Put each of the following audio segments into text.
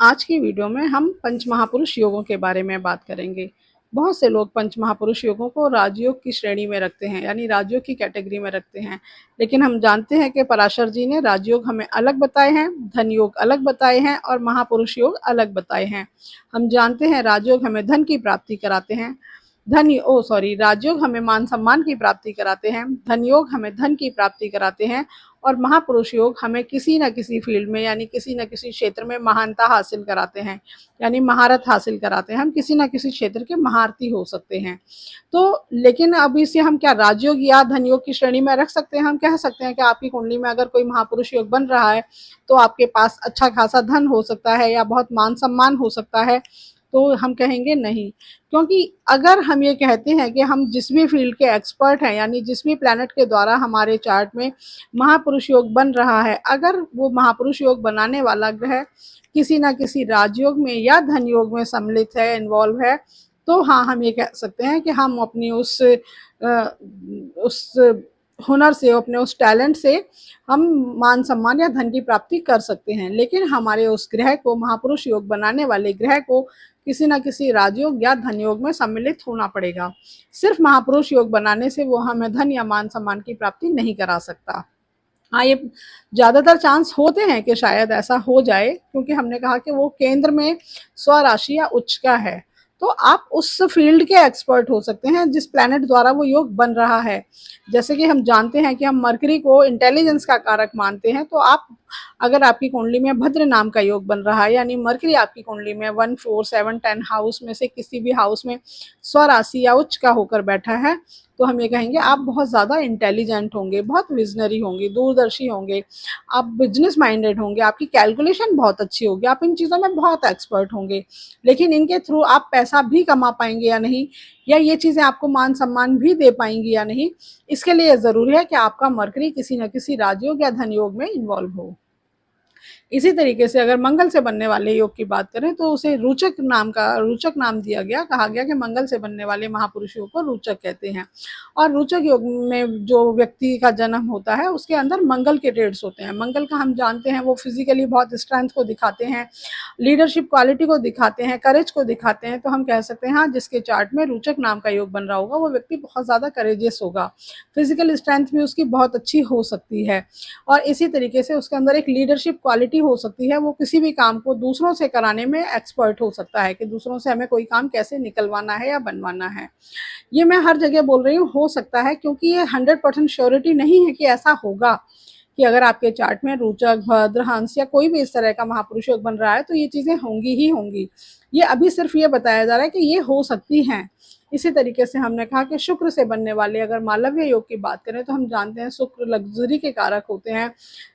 आज की वीडियो में हम पंच महापुरुष योगों के बारे में बात करेंगे। बहुत से लोग पंच महापुरुष योगों को राजयोग की श्रेणी में रखते हैं, यानी राजयोग की कैटेगरी में रखते हैं। लेकिन हम जानते हैं कि पराशर जी ने राजयोग हमें अलग बताए हैं, धन योग अलग बताए हैं और महापुरुष योग अलग बताए हैं। हम जानते हैं राजयोग हमें धन की प्राप्ति कराते हैं, राजयोग हमें मान सम्मान की प्राप्ति कराते हैं, धन योग हमें धन की प्राप्ति कराते हैं और महापुरुष योग हमें किसी न किसी फील्ड में यानी किसी न किसी क्षेत्र में महानता हासिल कराते हैं, यानी महारत हासिल कराते हैं। हम किसी न किसी क्षेत्र के महारथी हो सकते हैं। तो लेकिन अब इसे हम क्या राजयोग या धन योग की श्रेणी में रख सकते हैं? हम कह सकते हैं कि आपकी कुंडली में अगर कोई महापुरुष योग बन रहा है तो आपके पास अच्छा खासा धन हो सकता है या बहुत मान सम्मान हो सकता है। तो हम कहेंगे नहीं, क्योंकि अगर हम ये कहते हैं कि हम जिस भी फील्ड के एक्सपर्ट हैं, यानी जिस भी प्लैनेट के द्वारा हमारे चार्ट में महापुरुष योग बन रहा है, अगर वो महापुरुष योग बनाने वाला ग्रह किसी ना किसी राजयोग में या धन योग में सम्मिलित है, इन्वॉल्व है, तो हाँ, हम ये कह सकते हैं कि हम अपनी उस हुनर से, अपने उस टैलेंट से हम मान सम्मान या धन की प्राप्ति कर सकते हैं। लेकिन हमारे उस ग्रह को, महापुरुष योग बनाने वाले ग्रह को किसी न किसी राजयोग या धन योग में सम्मिलित होना पड़ेगा। सिर्फ महापुरुष योग बनाने से वो हमें धन या मान सम्मान की प्राप्ति नहीं करा सकता। हाँ, ये ज़्यादातर चांस होते हैं कि शायद ऐसा हो जाए, क्योंकि हमने कहा कि वो केंद्र में स्वराशि या उच्च का है। तो आप उस फील्ड के एक्सपर्ट हो सकते हैं जिस प्लैनेट द्वारा वो योग बन रहा है। जैसे कि हम जानते हैं कि हम मरकरी को इंटेलिजेंस का कारक मानते हैं, तो आप अगर आपकी कुंडली में भद्र नाम का योग बन रहा है, यानी मरकरी आपकी कुंडली में 1, 4, 7, 10 हाउस में से किसी भी हाउस में स्वराशि या उच्च का होकर बैठा है, तो हम ये कहेंगे आप बहुत ज़्यादा इंटेलिजेंट होंगे, बहुत विजनरी होंगे, दूरदर्शी होंगे, आप बिजनेस माइंडेड होंगे, आपकी कैलकुलेशन बहुत अच्छी होगी, आप इन चीज़ों में बहुत एक्सपर्ट होंगे। लेकिन इनके थ्रू आप पैसा भी कमा पाएंगे या नहीं, या ये चीज़ें आपको मान सम्मान भी दे पाएंगी या नहीं, इसके लिए ज़रूरी है कि आपका मरकरी किसी न किसी राजयोग या धन योग में इन्वॉल्व हो। इसी तरीके से अगर मंगल से बनने वाले योग की बात करें तो उसे रोचक नाम दिया गया, कहा गया कि मंगल से बनने वाले महापुरुष योग को रोचक कहते हैं। और रोचक योग में जो व्यक्ति का जन्म होता है उसके अंदर मंगल के ट्रेड्स होते हैं। मंगल का हम जानते हैं वो फिजिकली बहुत स्ट्रेंथ को दिखाते हैं, लीडरशिप क्वालिटी को दिखाते हैं, करेज को दिखाते हैं। तो हम कह सकते हैं हाँ, जिसके चार्ट में रोचक नाम का योग बन रहा होगा वो व्यक्ति बहुत ज़्यादा करेजियस होगा, फिजिकल स्ट्रेंथ भी उसकी बहुत अच्छी हो सकती है और इसी तरीके से उसके अंदर एक लीडरशिप क्वालिटी हो सकती है। वो किसी भी काम को दूसरों से कराने में एक्सपर्ट हो सकता है कि दूसरों से हमें कोई काम कैसे निकलवाना है या बनवाना है। ये मैं हर जगह बोल रही हूँ हो सकता है, क्योंकि ये 100% श्योरिटी नहीं है कि ऐसा होगा कि अगर आपके चार्ट में रोचक, भद्र, हंस या कोई भी इस तरह का महापुरुष योग बन रहा है तो ये चीज़ें होंगी ही होंगी। ये अभी सिर्फ ये बताया जा रहा है कि ये हो सकती हैं। इसी तरीके से हमने कहा कि शुक्र से बनने वाले अगर मालव्य योग की बात करें तो हम जानते हैं शुक्र लग्जरी के कारक होते हैं,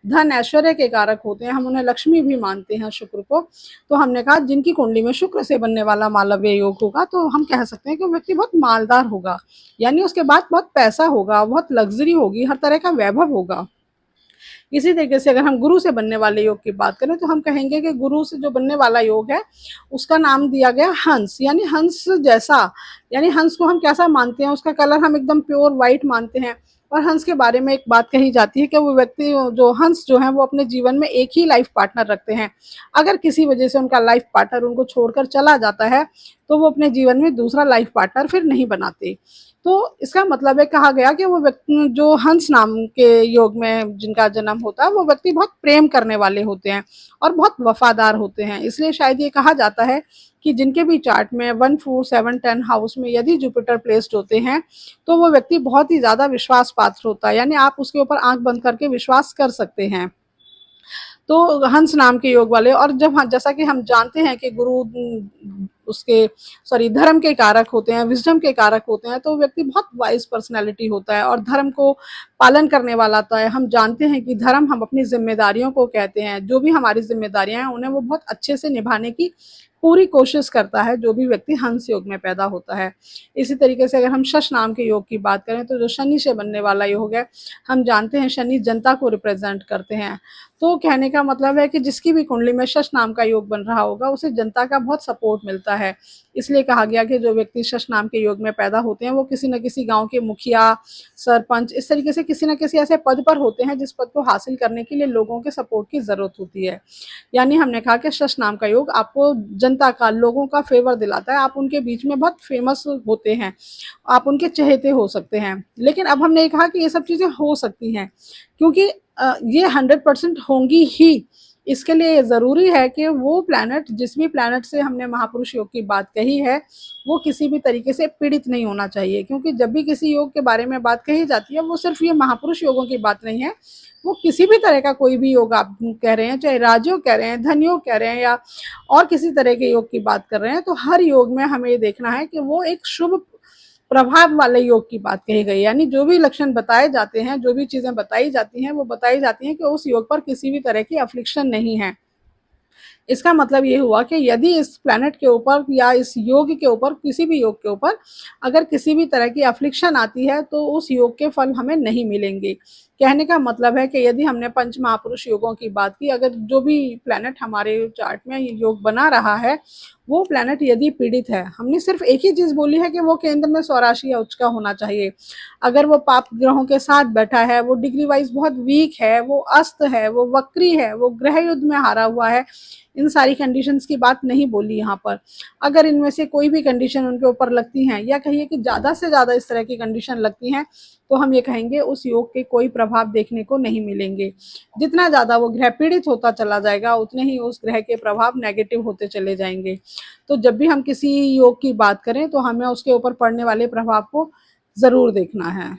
धन ऐश्वर्य के कारक होते हैं, हम उन्हें लक्ष्मी भी मानते हैं शुक्र को। तो हमने कहा जिनकी कुंडली में शुक्र से बनने वाला मालव्य योग होगा तो हम कह सकते हैं कि व्यक्ति बहुत मालदार होगा, यानी उसके बाद बहुत पैसा होगा, बहुत लग्जरी होगी, हर तरह का वैभव होगा। इसी तरीके से अगर हम गुरु से बनने वाले योग की बात करें तो हम कहेंगे कि गुरु से जो बनने वाला योग है उसका नाम दिया गया हंस, यानी हंस जैसा, यानी हंस को हम कैसा मानते हैं, उसका कलर हम एकदम प्योर वाइट मानते हैं। और हंस के बारे में एक बात कही जाती है कि वो व्यक्ति जो हंस जो है वो अपने जीवन में एक ही लाइफ पार्टनर रखते हैं। अगर किसी वजह से उनका लाइफ पार्टनर उनको छोड़कर चला जाता है तो वो अपने जीवन में दूसरा लाइफ पार्टनर फिर नहीं बनाते। तो इसका मतलब है, कहा गया कि वो व्यक्ति जो हंस नाम के योग में जिनका जन्म होता है वो व्यक्ति बहुत प्रेम करने वाले होते हैं और बहुत वफादार होते हैं। इसलिए शायद ये कहा जाता है कि जिनके भी चार्ट में 1, 4, 7, 10 हाउस में यदि जुपिटर प्लेस्ड होते हैं तो वो व्यक्ति बहुत ही ज़्यादा विश्वास पात्र होता है, यानी आप उसके ऊपर आंख बंद करके विश्वास कर सकते हैं। तो हंस नाम के योग वाले, और जब जैसा कि हम जानते हैं कि गुरु उसके धर्म के कारक होते हैं, विजडम के कारक होते हैं, तो व्यक्ति बहुत वाइज पर्सनैलिटी होता है और धर्म को पालन करने वाला होता है। हम जानते हैं कि धर्म हम अपनी जिम्मेदारियों को कहते हैं, जो भी हमारी जिम्मेदारियां हैं उन्हें वो बहुत अच्छे से निभाने की पूरी कोशिश करता है जो भी व्यक्ति हंस योग में पैदा होता है। इसी तरीके से अगर हम शश नाम के योग की बात करें तो जो शनि से बनने वाला योग है, हम जानते हैं शनि जनता को रिप्रेजेंट करते हैं। तो कहने का मतलब है कि जिसकी भी कुंडली में शश नाम का योग बन रहा होगा उसे जनता का बहुत सपोर्ट मिलता है। इसलिए कहा गया कि जो व्यक्ति शश नाम के योग में पैदा होते हैं वो किसी न किसी गांव के मुखिया, सरपंच, इस तरीके से किसी न किसी ऐसे पद पर होते हैं जिस पद को हासिल करने के लिए लोगों के सपोर्ट की जरूरत होती है। यानी हमने कहा कि शश नाम का योग आपको जनता का, लोगों का फेवर दिलाता है, आप उनके बीच में बहुत फेमस होते हैं, आप उनके चहेते हो सकते हैं। लेकिन अब हमने कहा कि ये सब चीजें हो सकती हैं, क्योंकि ये 100% होंगी ही। इसके लिए ज़रूरी है कि वो प्लैनेट, जिस भी प्लैनेट से हमने महापुरुष योग की बात कही है, वो किसी भी तरीके से पीड़ित नहीं होना चाहिए। क्योंकि जब भी किसी योग के बारे में बात कही जाती है, वो सिर्फ ये महापुरुष योगों की बात नहीं है, वो किसी भी तरह का कोई भी योग आप कह रहे हैं, चाहे राजयोग कह रहे हैं, धन योग कह रहे हैं, या और किसी तरह के योग की बात कर रहे हैं, तो हर योग में हमें ये देखना है कि वो एक शुभ प्रभाव वाले योग की बात कही गई। यानी जो भी लक्षण बताए जाते हैं, जो भी चीजें बताई जाती हैं, वो बताई जाती हैं कि उस योग पर किसी भी तरह की अफ्लिक्शन नहीं है। इसका मतलब ये हुआ कि यदि इस प्लैनेट के ऊपर या इस योग के ऊपर, किसी भी योग के ऊपर अगर किसी भी तरह की अफ्लिक्शन आती है, तो उस योग के फल हमें नहीं मिलेंगे। कहने का मतलब है कि यदि हमने पंच महापुरुष योगों की बात की, अगर जो भी प्लैनेट हमारे चार्ट में योग बना रहा है, वो प्लैनेट यदि पीड़ित है, हमने सिर्फ एक ही चीज बोली है कि वो केंद्र में स्वराशि या उच्च का होना चाहिए। अगर वो पाप ग्रहों के साथ बैठा है, वो डिग्री वाइज बहुत वीक है, वो अस्त है, वो वक्री है, वो ग्रह युद्ध में हारा हुआ है, इन सारी कंडीशंस की बात नहीं बोली यहाँ पर। अगर इनमें से कोई भी कंडीशन उनके ऊपर लगती हैं, या कहिए कि ज़्यादा से ज़्यादा इस तरह की कंडीशन लगती हैं, तो हम ये कहेंगे उस योग के कोई प्रभाव देखने को नहीं मिलेंगे। जितना ज़्यादा वो ग्रह पीड़ित होता चला जाएगा, उतने ही उस ग्रह के प्रभाव नेगेटिव होते चले जाएंगे। तो जब भी हम किसी योग की बात करें, तो हमें उसके ऊपर पड़ने वाले प्रभाव को ज़रूर देखना है।